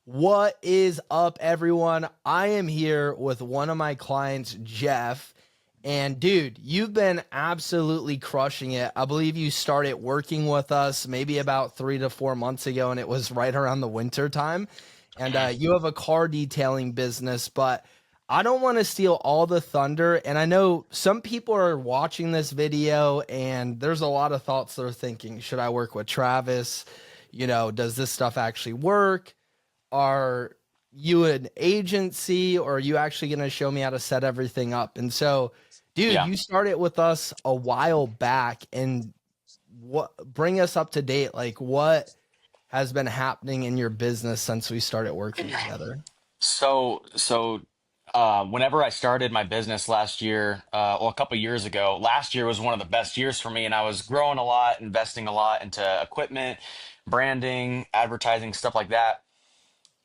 What is up, everyone? I am here with one of my clients, Jeff. And dude, you've been absolutely crushing it. I believe you started working with us maybe about 3 to 4 months ago, and it was right around the winter time. And you have a car detailing business, but I don't want to steal all the thunder. And I know some people are watching this video, and there's a lot of thoughts they're thinking, should I work with Travis? Does this stuff actually work? Are you an agency, or are you actually going to show me how to set everything up? And so, dude, Yeah. you started with us a while back, and what bring us up to date? Like, what has been happening in your business since we started working together? Whenever I started my business last year, a couple years ago, last year was one of the best years for me, and I was growing a lot, investing a lot into equipment, branding, advertising, stuff like that.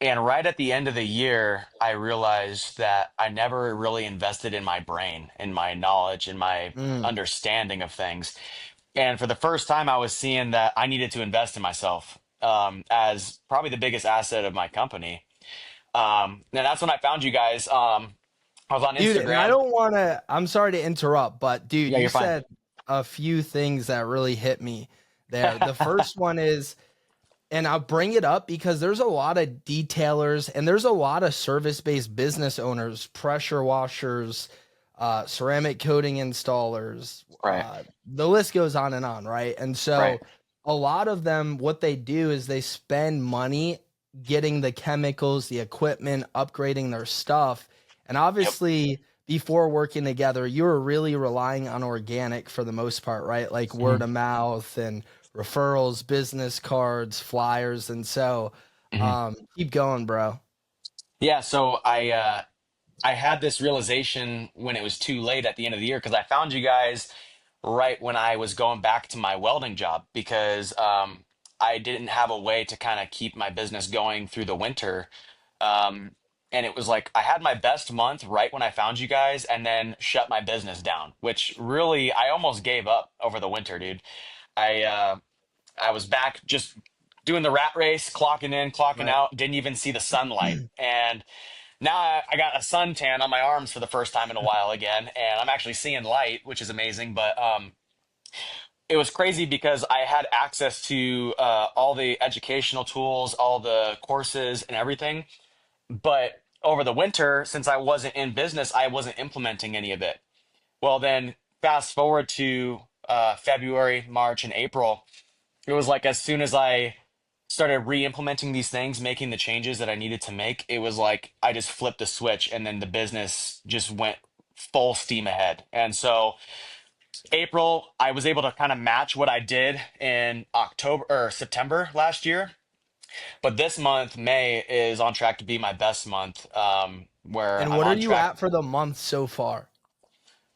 And right at the end of the year, I realized that I never really invested in my brain, in my knowledge, in my Mm. understanding of things. And for the first time, I was seeing that I needed to invest in myself as probably the biggest asset of my company. And that's when I found you guys. I was on Dude, and I Instagram. don't want to, I'm sorry to interrupt, but dude, Yeah, you you're fine. said a few things that really hit me there. The first one is, and I'll bring it up because there's a lot of detailers and there's a lot of service-based business owners, pressure washers, ceramic coating installers. Right, The list goes on, right? And right. so a lot of them, what they do is they spend money getting the chemicals, the equipment, upgrading their stuff. And Yep. obviously, before working together, you were really relying on organic for the most part, right? Like word Mhm, of mouth and referrals, business cards, flyers, and so mhm. keep going, bro. Yeah, so I had this realization when it was too late at the end of the year because I found you guys right when I was going back to my welding job because I didn't have a way to kind of keep my business going through the winter. Um, and it was like I had my best month right when I found you guys and then shut my business down, which really I almost gave up over the winter, dude. I uh, I was back just doing the rat race, clocking in, clocking Right. out, didn't even see the sunlight. And now I got a suntan on my arms for the first time in a while again, and I'm actually seeing light, which is amazing. But it was crazy because I had access to all the educational tools, all the courses, and everything. But over the winter, since I wasn't in business, I wasn't implementing any of it. Well, then fast forward to February, March, and April. It was like as soon as I started re-implementing these things, making the changes that I needed to make, it was like I just flipped the switch and then the business just went full steam ahead. And so April, I was able to kind of match what I did in October or September last year. But this month, May, is on track to be my best month, where And I'm what are on you track. at for the month so far?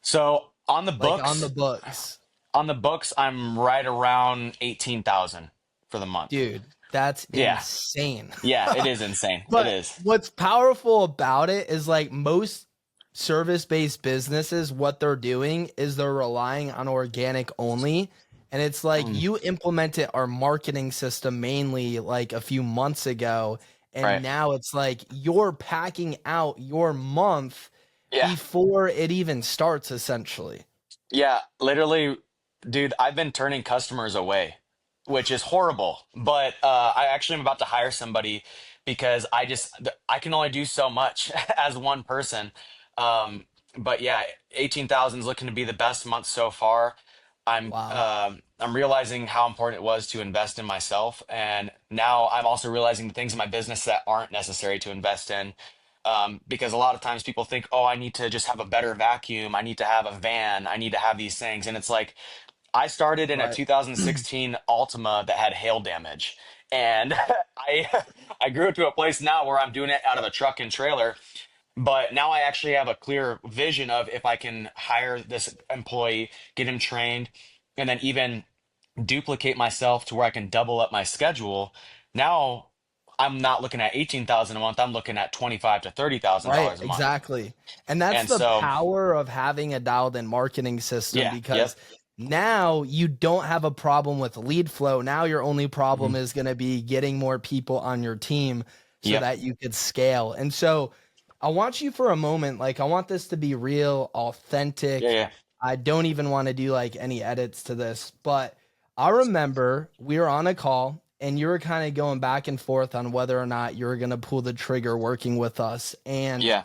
So Like on the books? on the books, I'm right around 18,000 for the month. Dude, that's Yeah. insane. Yeah, it is insane. It But is. what's powerful about it is like most service-based businesses, what they're doing is they're relying on organic only. And it's like Mm, you implemented our marketing system mainly like a few months ago. And right. now it's like you're packing out your month Yeah. before it even starts, essentially. Yeah. Literally, dude, I've been turning customers away, which is horrible. But I actually am about to hire somebody because I can only do so much as one person. Um, but yeah, 18,000 is looking to be the best month so far. Wow. I'm realizing how important it was to invest in myself, and now I'm also realizing the things in my business that aren't necessary to invest in. Because a lot of times people think, oh, I need to just have a better vacuum, I need to have a van, I need to have these things, and it's like I started in a Right. 2016 Altima that had hail damage, and I grew it to a place now where I'm doing it out of a truck and trailer. But now I actually have a clear vision of if I can hire this employee, get him trained, and then even duplicate myself to where I can double up my schedule. Now I'm not looking at 18,000 a month. I'm looking at 25 to Right, $30,000 a month. exactly. And that's And the so, power of having a dialed in marketing system yeah, because yep. now you don't have a problem with lead flow. Now your only problem Mhm. is going to be getting more people on your team. so Yep. that you could scale. And so I want you for a moment, like I want this to be real, Yeah. authentic. Yeah. I don't even want to do like any edits to this, but I remember we were on a call and you were kind of going back and forth on whether or not you were going to pull the trigger working with us. And Yeah.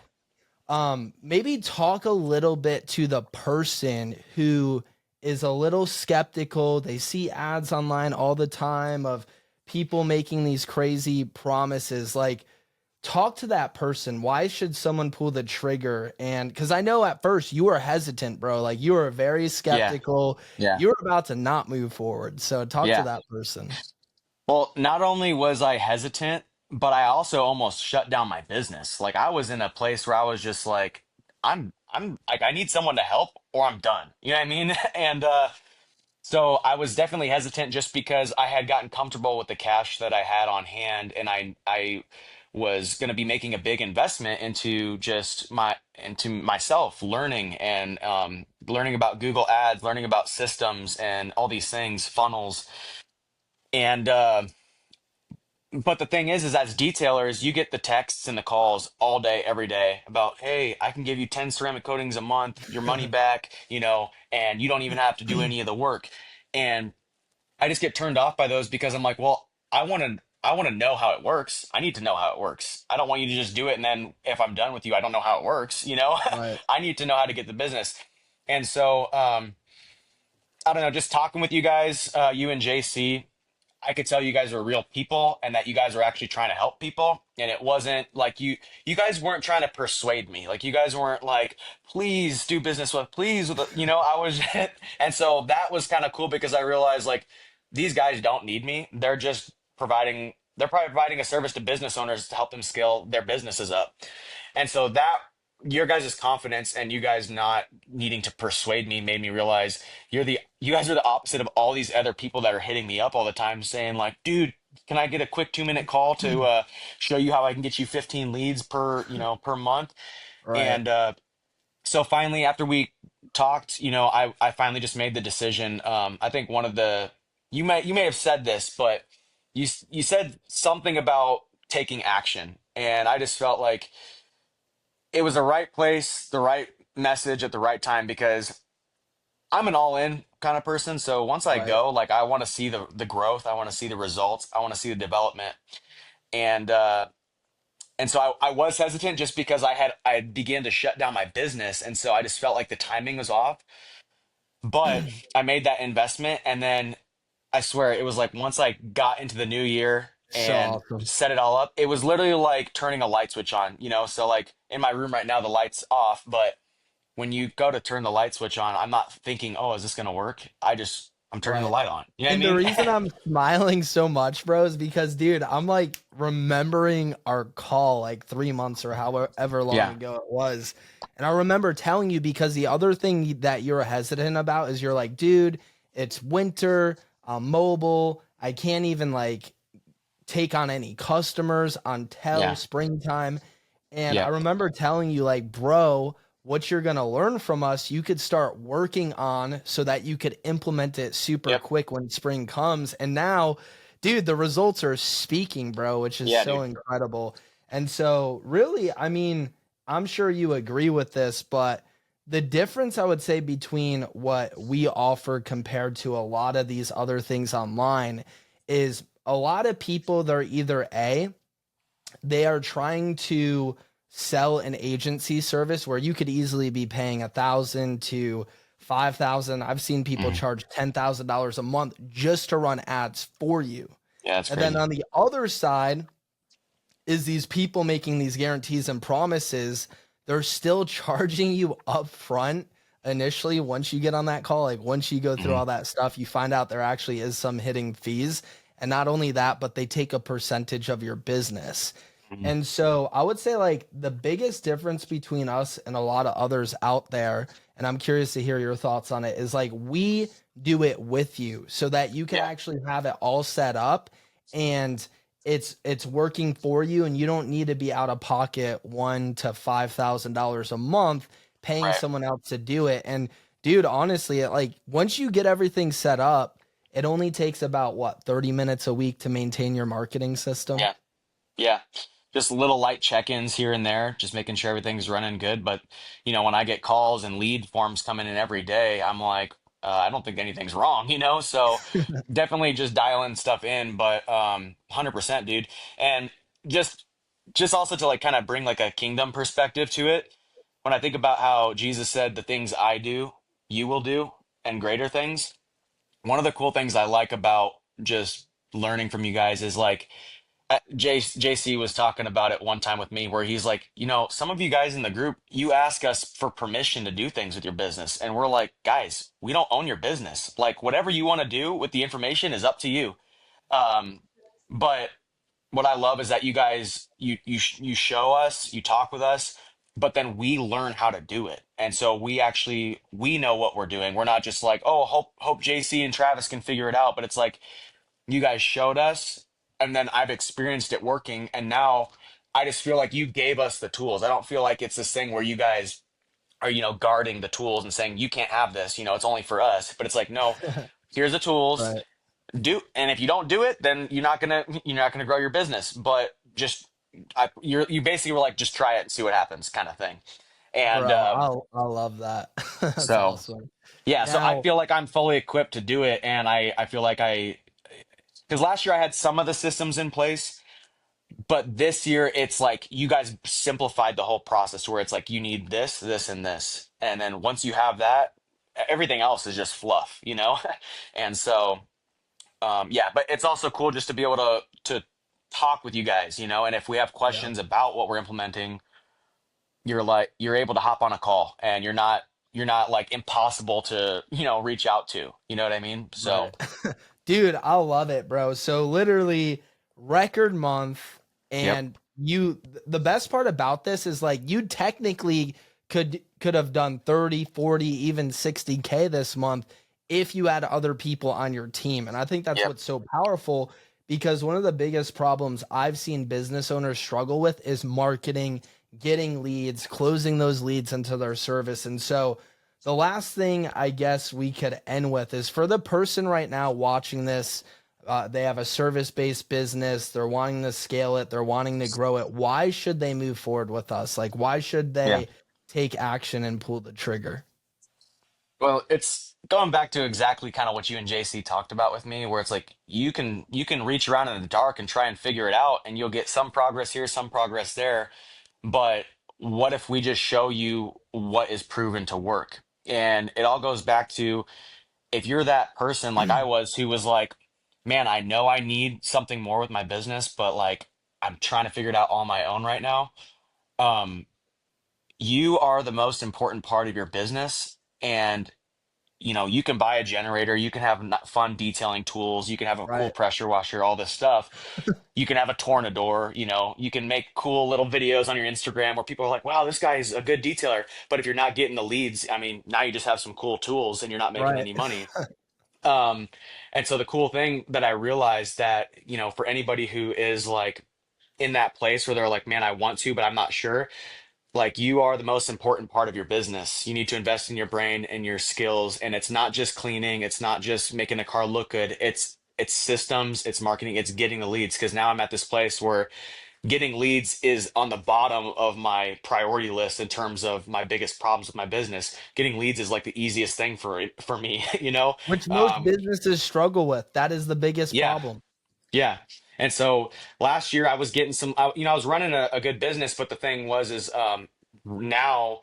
maybe talk a little bit to the person who is a little skeptical. They see ads online all the time of people making these crazy promises. Like, talk to that person. Why should someone pull the trigger? And because I know at first you were hesitant, bro. Like, you were very Yeah. skeptical. Yeah. You were about to not move forward. So, talk to Yeah. that person. Well, not only was I hesitant, but I also almost shut down my business. Like I was in a place where I was just like, I'm like, I need someone to help or I'm done. You know what I mean? And so I was definitely hesitant just because I had gotten comfortable with the cash that I had on hand, and I was going to be making a big investment into myself, learning and learning about Google Ads, learning about systems and all these things, funnels, and but the thing is as detailers, you get the texts and the calls all day, every day about, hey, I can give you 10 ceramic coatings a month, your money back, and you don't even have to do any of the work. And I just get turned off by those because I'm like, well, I want to know how it works. I need to know how it works. I don't want you to just do it and then if I'm done with you, I don't know how it works. Right. I need to know how to get the business. And so I don't know, just talking with you guys, you and JC, I could tell you guys are real people and that you guys are actually trying to help people. And it wasn't like you guys weren't trying to persuade me. Like you guys weren't like, please do business with, please, I was, and so that was kind of cool because I realized like these guys don't need me. They're probably providing a service to business owners to help them scale their businesses up. And so that your guys' confidence and you guys not needing to persuade me made me realize you guys are the opposite of all these other people that are hitting me up all the time saying like, dude, can I get a quick 2-minute call to show you how I can get you 15 leads per month? Right. And so finally, after we talked, I finally just made the decision. I think one of the you may have said this, but you said something about taking action, and I just felt like it was the right place, the right message at the right time because I'm an all in kind of person. So once I Right. go, like I want to see the growth, I want to see the results, I want to see the development. And and so I was hesitant just because I began to shut down my business. And so I just felt like the timing was off. But I made that investment and then I swear it was like once I got into the new year So and awesome. set it all up, it was literally like turning a light switch on. So like in my room right now, the light's off, but when you go to turn the light switch on, I'm not thinking, oh, is this going to work? I'm turning the Right. light on. You know what I And the mean? reason I'm smiling so much, bro, is because, dude, I'm like remembering our call like 3 months or however long Yeah. ago it was. And I remember telling you because the other thing that you're hesitant about is you're like, dude, it's winter, I'm mobile, I can't even like take on any customers until Yeah. springtime. And I Yeah. remember telling you, like, bro, what you're going to learn from us, you could start working on so that you could implement it super Yep. quick when spring comes. And now, dude, the results are speaking, bro, which is Yeah, so dude. incredible. And so, really, I mean, I'm sure you agree with this, but the difference I would say between what we offer compared to a lot of these other things online is a lot of people, they're either they are trying to sell an agency service where you could easily be paying 1,000 to 5,000. I've seen people Mhm. charge $10,000 a month just to run ads for you. Yeah, that's And then crazy. on the other side is these people making these guarantees and promises. They're still charging you up front initially once you get on that call. Like once you go through Hmm. all that stuff, you find out there actually is some hidden fees. And not only that, but they take a percentage of your business. Hmm. And so I would say like the biggest difference between us and a lot of others out there, and I'm curious to hear your thoughts on it, is like we do it with you so that you can Yeah. actually have it all set up and it's working for you and you don't need to be out of pocket $1,000 to $5,000 a month paying Right. someone else to do it. And dude, honestly, like once you get everything set up, it only takes about what 30 minutes a week to maintain your marketing system. Yeah. Yeah. just little light check-ins here and there, just making sure everything's running good. But when I get calls and lead forms coming in every day, I'm like, I don't think anything's wrong, So definitely just dialing stuff in, but 100%, dude. And just just also to like kind of bring like a kingdom perspective to it. When I think about how Jesus said, "The things I do, you will do, and greater things." One of the cool things I like about just learning from you guys is like JC was talking about it one time with me where he's like, some of you guys in the group, you ask us for permission to do things with your business. And we're like, guys, we don't own your business. Like, whatever you want to do with the information is up to you. Um, but what I love is that you guys, you show us, you talk with us, but then we learn how to do it. And so we know what we're doing. We're not just like, oh, hope JC and Travis can figure it out. But it's like, you guys showed us, and then I've experienced it working, and now I just feel like you gave us the tools. I don't feel like it's this thing where you guys are guarding the tools and saying you can't have this, it's only for us. But it's like, no, here's the tools, Right. do, and if you don't do it, then you're not gonna grow your business. But just you basically were like, just try it and see what happens, kind of thing. And Bro, I love that. That's so awesome. yeah, so I Now, feel like I'm fully equipped to do it, and I feel like because last year I had some of the systems in place. But this year, it's like you guys simplified the whole process where it's like you need this, this, and this. And then once you have that, everything else is just fluff. And so, yeah, but it's also cool just to be able to talk with you guys. And if we have yeah. questions about what we're implementing, you're able to hop on a call and you're not like impossible to, reach out to. You know what I mean? So, Right. Dude, I love it, bro. So literally record month, yep. and the best part about this is like you technically could have done 30, 40, even 60K this month if you had other people on your team. And I think that's Yep. what's so powerful, because one of the biggest problems I've seen business owners struggle with is marketing, getting leads, closing those leads into their service. And so the last thing I guess we could end with is for the person right now watching this, they have a service based business, they're wanting to scale it, they're wanting to grow it. Why should they move forward with us? Like, why should Yeah. they take action and pull the trigger? Well, it's going back to exactly kind of what you and JC talked about with me, where it's like you can reach around in the dark and try and figure it out, and you'll get some progress here, some progress there. But what if we just show you what is proven to work? And it all goes back to if you're that person like I was who was like, man, I know I need something more with my business, but like I'm trying to figure it out on my own right now. Um, you are the most important part of your business. And you can buy a generator, you can have fun detailing tools, you can have a cool Right. pressure washer, all this stuff. You can have a tornador, you can make cool little videos on your Instagram where people are like, wow, this guy is a good detailer. But if you're not getting the leads, I mean, now you just have some cool tools and you're not making Right. any money. Um, and so the cool thing that I realized that, for anybody who is like in that place where they're like, man, I want to, but I'm not sure, like you are the most important part of your business. You need to invest in your brain and your skills. And it's not just cleaning, it's not just making a car look good. It's systems, it's marketing, it's getting the leads. Because now I'm at this place where getting leads is on the bottom of my priority list in terms of my biggest problems with my business. Getting leads is like the easiest thing for me, you know? Which most Um, businesses struggle with. That is the biggest yeah, problem. yeah. And so last year I was getting I was running a good business, but the thing was, is now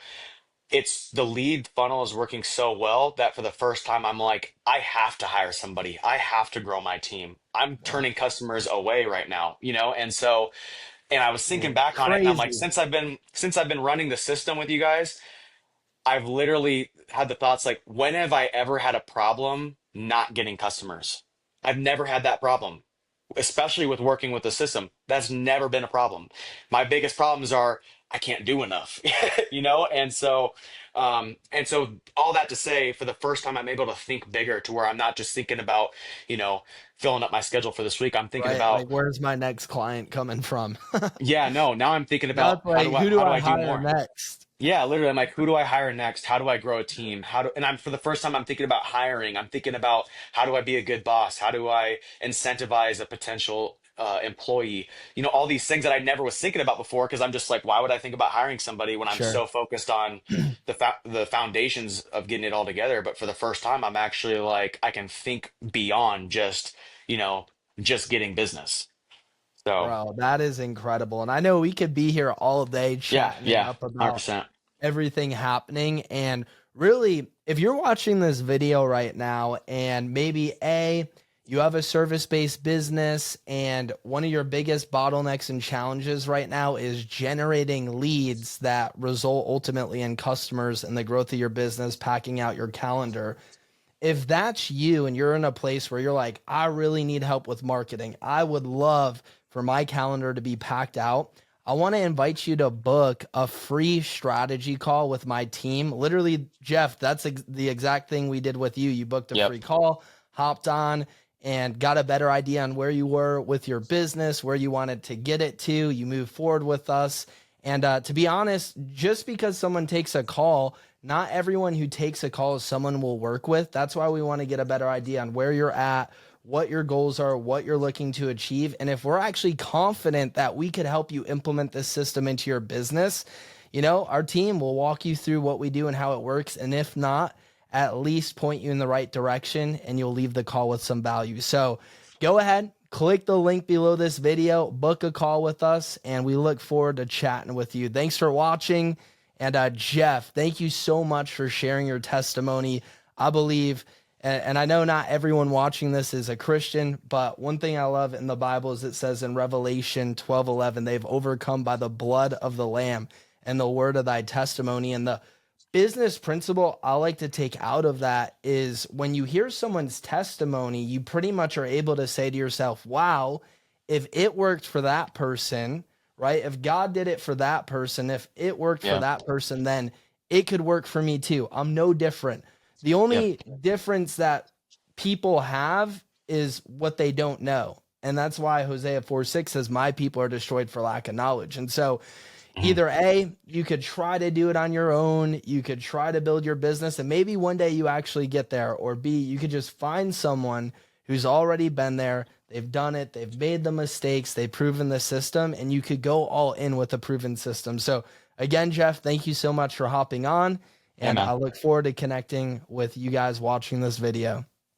it's the lead funnel is working so well that for the first time I'm like, I have to hire somebody. I have to grow my team. I'm Yeah. turning customers away right now. And so, and I was thinking Dude, back on it and I'm like, crazy. since I've been running the system with you guys, I've literally had the thoughts like, when have I ever had a problem not getting customers? I've never had that problem, especially with working with the system. That's never been a problem. My biggest problems are I can't do enough, and so all that to say, for the first time, I'm able to think bigger to where I'm not just thinking about, you know, filling up my schedule for this week. I'm thinking Right. about, Like, where's my next client coming from? yeah, no, now I'm thinking Now about it's like, who do how do I I do hire more? next? Yeah, literally, I'm like, who do I hire next? How do I grow a team? And I'm for the first time, I'm thinking about hiring. I'm thinking about how do I be a good boss? How do I incentivize a potential? employee, all these things that I never was thinking about before, because I'm just like, why would I think about hiring somebody when I'm Sure. so focused on the foundations of getting it all together? But for the first time, I'm actually like, I can think beyond you know, just getting business. So Bro, that is incredible. And I know we could be here all day yeah, chatting it yeah, up about 100%. everything happening. And really, if you're watching this video right now and maybe you have a service-based business and one of your biggest bottlenecks and challenges right now is generating leads that result ultimately in customers and the growth of your business, packing out your calendar. If that's you and you're in a place where you're like, I really need help with marketing, I would love for my calendar to be packed out. I want to invite you to book a free strategy call with my team. Literally, Jeff, that's the exact thing we did with you. You booked a Yep. free call, hopped on, and got a better idea on where you were with your business, where you wanted to get it to. You moved forward with us. And to be honest, just because someone takes a call, not everyone who takes a call is someone we'll work with. That's why we want to get a better idea on where you're at, what your goals are, what you're looking to achieve. And if we're actually confident that we could help you implement this system into your business, our team will walk you through what we do and how it works. And if not, at least point you in the right direction and you'll leave the call with some value. So go ahead, click the link below this video, book a call with us, and we look forward to chatting with you. Thanks for watching. And Jeff, thank you so much for sharing your testimony. I believe, and I know not everyone watching this is a Christian, but one thing I love in the Bible is it says in Revelation 12:11, they've overcome by the blood of the Lamb and the word of thy testimony. And the business principle I like to take out of that is when you hear someone's testimony, you pretty much are able to say to yourself, wow, if it worked for that person, right? If God did it for that person, if it worked for Yeah. that person, then it could work for me too. I'm no different. The Yep. only difference that people have is what they don't know. And that's why Hosea 4:6 says, my people are destroyed for lack of knowledge. And so Mhm. either you could try to do it on your own, you could try to build your business, and maybe one day you actually get there, or B, you could just find someone who's already been there, they've done it, they've made the mistakes, they've proven the system, and you could go all in with a proven system. So again, Jeff, thank you so much for hopping on, Yeah, and man. I look forward to connecting with you guys watching this video.